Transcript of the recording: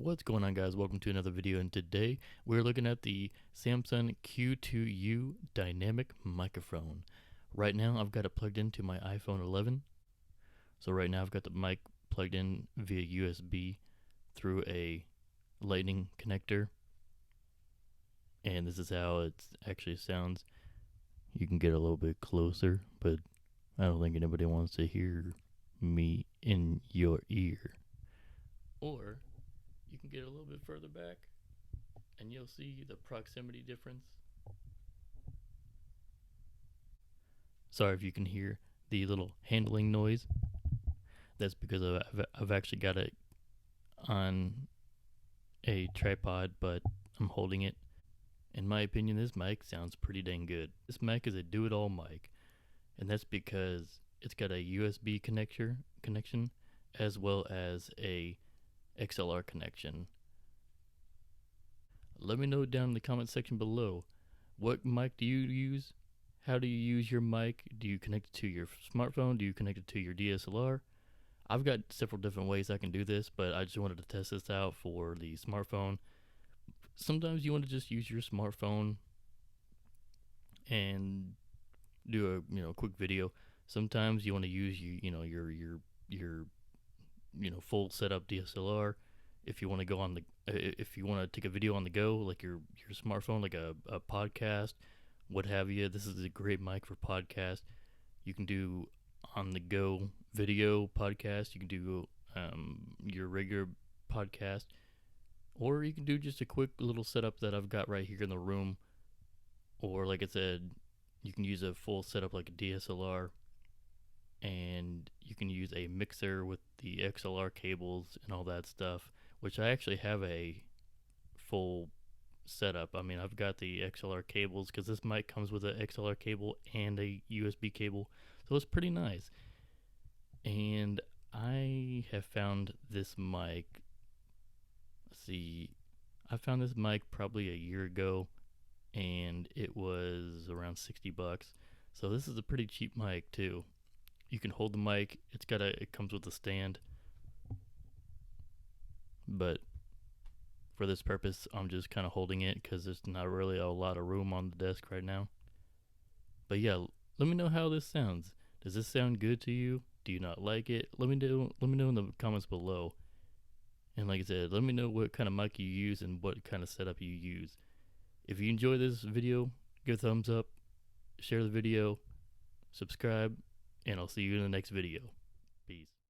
What's going on, guys? Welcome to another video, and today we're looking at the Samson Q2U dynamic microphone. Right now I've got it plugged into my iPhone 11. So right now I've got the mic plugged in via USB through a lightning connector, and this is how it actually sounds. You can get a little bit closer, but I don't think anybody wants to hear me in your ear. Or you can get a little bit further back and you'll see the proximity difference. Sorry if you can hear the little handling noise. That's because I've actually got it on a tripod, but I'm holding it. In my opinion, this mic sounds pretty dang good. This mic is a do-it-all mic, and that's because it's got a USB connection as well as a XLR connection. Let me know down in the comment section below, what mic do you use? How do you use your mic? Do you connect it to your smartphone? Do you connect it to your DSLR? I've got several different ways I can do this, but I just wanted to test this out for the smartphone. Sometimes you want to just use your smartphone and do a quick video. Sometimes you want to use your full setup DSLR. If you want to go on the if you want to take a video on the go, like your smartphone, like a podcast, what have you, this is a great mic for podcast. You can do on the go video podcast. You can do your regular podcast, or you can do just a quick little setup that I've got right here in the room. Or like I said, you can use a full setup like a DSLR, and you can use a mixer with the XLR cables and all that stuff, which I actually have a full setup. I mean, I've got the XLR cables because this mic comes with an XLR cable and a USB cable, so it's pretty nice. And I have found this mic, I found this mic probably a year ago, and it was around $60. So this is a pretty cheap mic too. You can hold the mic. It comes with a stand, but for this purpose, I'm just kind of holding it because there's not really a lot of room on the desk right now. But yeah, let me know how this sounds. Does this sound good to you? Do you not like it? Let me know in the comments below. And like I said, let me know what kind of mic you use and what kind of setup you use. If you enjoy this video, give a thumbs up, share the video, subscribe, and I'll see you in the next video. Peace.